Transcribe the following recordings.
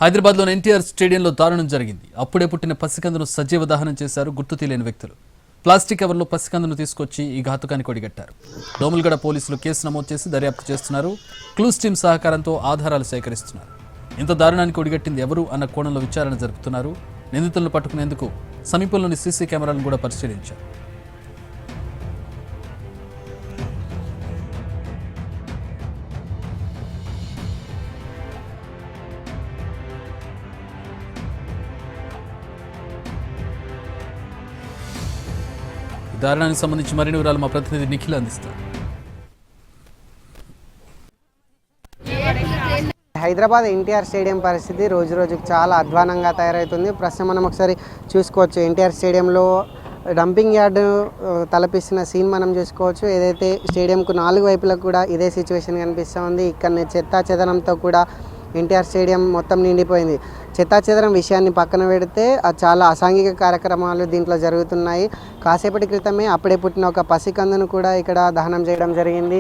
హైదరాబాద్లోని ఎన్టీఆర్ స్టేడియంలో దారుణం జరిగింది. అప్పుడే పుట్టిన పసికందును సజీవ దహనం చేశారు గుర్తు తెలియని వ్యక్తులు. ప్లాస్టిక్ కవర్లో పసికందును తీసుకొచ్చి ఈ ఘాతుకానికి ఒడిగట్టారు. దోమల్గడ పోలీసులు కేసు నమోదు చేసి దర్యాప్తు చేస్తున్నారు. క్లూస్ టీం సహకారంతో ఆధారాలు సేకరిస్తున్నారు. ఇంత దారుణానికి ఒడిగట్టింది ఎవరు అన్న కోణంలో విచారణ జరుపుతున్నారు. నిందితులను పట్టుకునేందుకు సమీపంలోని సీసీ కెమెరాలను కూడా పరిశీలించారు. దారుణానికి సంబంధించి మరిన్ని వివరాలు మా ప్రతినిధి నిఖిల్ అందిస్తారు. హైదరాబాద్ ఎన్టీఆర్ స్టేడియం పరిస్థితి రోజు రోజుకు చాలా అధ్వానంగా తయారవుతుంది. ప్రస్తుతం మనం ఒకసారి చూసుకోవచ్చు. ఎన్టీఆర్ స్టేడియంలో డంపింగ్ యార్డు తలపిస్తున్న సీన్ మనం చూసుకోవచ్చు. ఏదైతే స్టేడియంకు 4 వైపులకు కూడా ఇదే సిచ్యువేషన్ కనిపిస్తూ ఉంది. ఇక్కడ చెత్తా చెదనంతో కూడా ఎన్టీఆర్ స్టేడియం మొత్తం నిండిపోయింది. చెత్తాచెదరం విషయాన్ని పక్కన పెడితే చాలా అసాంఘిక కార్యక్రమాలు దీంట్లో జరుగుతున్నాయి. కాసేపటి క్రితమే అప్పుడే పుట్టిన ఒక పసికందును కూడా ఇక్కడ దహనం చేయడం జరిగింది.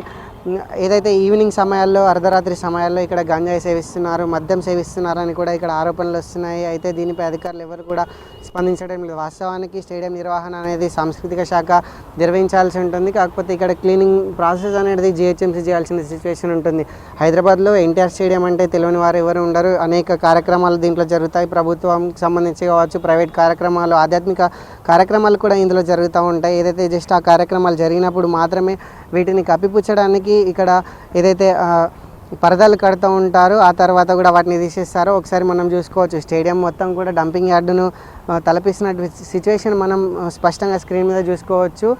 ఏదైతే ఈవినింగ్ సమయాల్లో, అర్ధరాత్రి సమయాల్లో ఇక్కడ గంజాయి సేవిస్తున్నారు, మద్యం సేవిస్తున్నారని కూడా ఇక్కడ ఆరోపణలు వస్తున్నాయి. అయితే దీనిపై అధికారులు ఎవరు కూడా స్పందించడం లేదు. వాస్తవానికి స్టేడియం నిర్వహణ అనేది సాంస్కృతిక శాఖ నిర్వహించాల్సి ఉంటుంది. కాకపోతే ఇక్కడ క్లీనింగ్ ప్రాసెస్ అనేది జిహెచ్ఎంసీ చేయాల్సిన సిచ్యువేషన్ ఉంటుంది. హైదరాబాద్లో ఎన్టీఆర్ స్టేడియం అంటే తెలియని వారు ఎవరు ఉండరు. అనేక కార్యక్రమాలు దీంట్లో జరుగుతాయి. ప్రభుత్వంకి సంబంధించి కావచ్చు, ప్రైవేట్ కార్యక్రమాలు, ఆధ్యాత్మిక కార్యక్రమాలు కూడా ఇందులో జరుగుతూ ఉంటాయి. ఏదైతే జస్ట్ ఆ కార్యక్రమాలు జరిగినప్పుడు మాత్రమే వీటిని కప్పిపుచ్చడానికి ఇక్కడ ఏదైతే పరదాలు కడుతూ ఉంటారో ఆ తర్వాత కూడా వాటిని తీసేస్తారో ఒకసారి మనం చూసుకోవచ్చు. స్టేడియం మొత్తం కూడా డంపింగ్ యార్డును తలపిస్తున్న సిచ్యువేషన్ మనం స్పష్టంగా స్క్రీన్ మీద చూసుకోవచ్చు.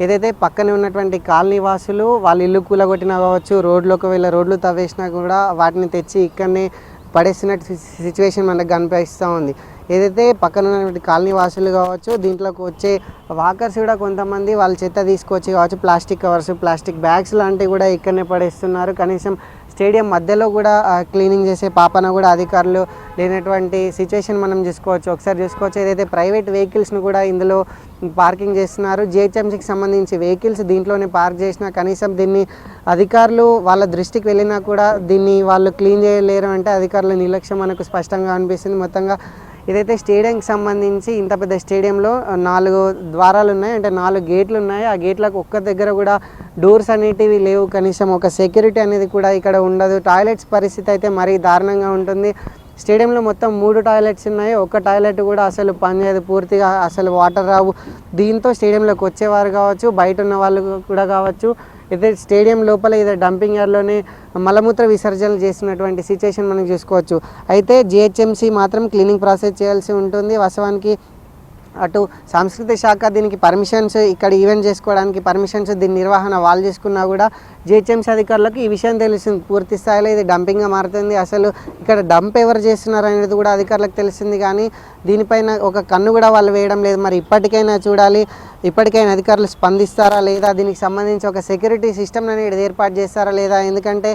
ఏదైతే పక్కనే ఉన్నటువంటి కాలనీ వాసులు వాళ్ళ ఇల్లు కూలగొట్టినా కావచ్చు, రోడ్లోకి వెళ్ళి రోడ్లు తవ్వేసినా కూడా వాటిని తెచ్చి ఇక్కడనే పడేస్తున్నట్టు సిచ్యువేషన్ మనకు కనిపిస్తూ ఉంది. ఏదైతే పక్కన ఉన్నటువంటి కాలనీ వాసులు కావచ్చు, దీంట్లోకి వచ్చే వాకర్స్ కూడా కొంతమంది వాళ్ళ చెత్త తీసుకొచ్చి కావచ్చు, ప్లాస్టిక్ కవర్స్, ప్లాస్టిక్ బ్యాగ్స్ లాంటివి కూడా ఇక్కడనే పడేస్తున్నారు. కనీసం స్టేడియం మధ్యలో కూడా క్లీనింగ్ చేసే పాపన కూడా అధికారులు లేనటువంటి సిచ్యువేషన్ మనం చూసుకోవచ్చు. ఒకసారి చూసుకోవచ్చు. ఏదైతే ప్రైవేట్ వెహికల్స్ను కూడా ఇందులో పార్కింగ్ చేస్తున్నారు. జిహెచ్ఎంసీకి సంబంధించి వెహికల్స్ దీంట్లోనే పార్క్ చేసినా కనీసం దీన్ని అధికారులు వాళ్ళ దృష్టికి వెళ్ళినా కూడా దీన్ని వాళ్ళు క్లీన్ చేయలేరు అంటే అధికారుల నిర్లక్ష్యం మనకు స్పష్టంగా అనిపిస్తుంది. మొత్తంగా ఏదైతే స్టేడియంకి సంబంధించి ఇంత పెద్ద స్టేడియంలో 4 ద్వారాలు ఉన్నాయి, అంటే 4 గేట్లు ఉన్నాయి. ఆ గేట్లకు ఒక్క దగ్గర కూడా డోర్స్ అనేటివి లేవు. కనీసం ఒక సెక్యూరిటీ అనేది కూడా ఇక్కడ ఉండదు. టాయిలెట్స్ పరిస్థితి అయితే మరీ దారుణంగా ఉంటుంది. స్టేడియంలో మొత్తం 3 టాయిలెట్స్ ఉన్నాయి. ఒక టాయిలెట్ కూడా అసలు పనిచేయదు, పూర్తిగా అసలు వాటర్ రావు. దీంతో స్టేడియంలోకి వచ్చేవారు కావచ్చు, బయట ఉన్న వాళ్ళు కూడా కావచ్చు, అయితే స్టేడియం లోపల ఇదే డంపింగ్ యార్డ్లోనే మలమూత్ర విసర్జనలు చేస్తున్నటువంటి సిచ్యువేషన్ మనం చూసుకోవచ్చు. అయితే జిహెచ్ఎంసీ మాత్రం క్లీనింగ్ ప్రాసెస్ చేయాల్సి ఉంటుంది. వాస్తవానికి అటు సాంస్కృతిక శాఖ దీనికి పర్మిషన్స్, ఇక్కడ ఈవెంట్ చేసుకోవడానికి పర్మిషన్స్, దీని నిర్వహణ వాళ్ళు చేసుకున్నా కూడా జిహెచ్ఎంసీ అధికారులకు ఈ విషయం తెలిసింది. పూర్తి స్థాయిలో ఇది డంపింగ్గా మారుతుంది. అసలు ఇక్కడ డంప్ ఎవరు చేస్తున్నారు అనేది కూడా అధికారులకు తెలిసింది, కానీ దీనిపైన ఒక కన్ను కూడా వాళ్ళు వేయడం లేదు. మరి ఇప్పటికైనా చూడాలి, ఇప్పటికైనా అధికారులు స్పందిస్తారా లేదా, దీనికి సంబంధించి ఒక సెక్యూరిటీ సిస్టమ్ అనేది ఏర్పాటు చేస్తారా లేదా. ఎందుకంటే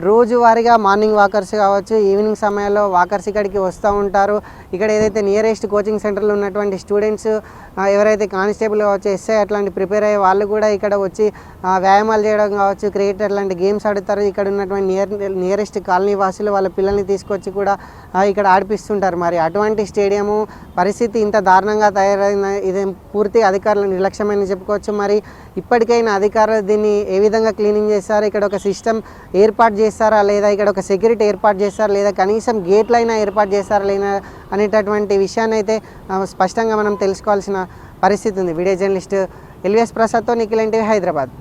రోజువారీగా మార్నింగ్ వాకర్స్ కావచ్చు, ఈవినింగ్ సమయాల్లో వాకర్స్ ఇక్కడికి వస్తూ ఉంటారు. ఇక్కడ ఏదైతే నియరెస్ట్ కోచింగ్ సెంటర్లో ఉన్నటువంటి స్టూడెంట్స్ ఎవరైతే కానిస్టేబుల్ కావచ్చు, ఎస్ఐ అట్లాంటి ప్రిపేర్ అయ్యే వాళ్ళు కూడా ఇక్కడ వచ్చి వ్యాయామాలు చేయడం కావచ్చు, క్రికెట్ అట్లాంటి గేమ్స్ ఆడుతారు. ఇక్కడ ఉన్నటువంటి నియరెస్ట్ కాలనీ వాసులు వాళ్ళ పిల్లల్ని తీసుకొచ్చి కూడా ఇక్కడ ఆడిపిస్తుంటారు. మరి అటువంటి స్టేడియము పరిస్థితి ఇంత దారుణంగా తయారైన ఇది పూర్తి అధికారుల నిర్లక్ష్యమని చెప్పుకోవచ్చు. మరి ఇప్పటికైనా అధికారులు దీన్ని ఏ విధంగా క్లీనింగ్ చేస్తారో, ఇక్కడ ఒక సిస్టమ్ ఏర్పాటు చేస్తారా లేదా, ఇక్కడ ఒక సెక్యూరిటీ ఏర్పాటు చేస్తారా లేదా, కనీసం గేట్లైనా ఏర్పాటు చేస్తారా లేదా అనేటటువంటి విషయాన్ని అయితే స్పష్టంగా మనం తెలుసుకోవాల్సిన పరిస్థితి ఉంది. వీడియో జర్నలిస్ట్ ఎల్విఎస్ ప్రసాద్తో నిఖిల్ ఎన్టీవీ, హైదరాబాద్.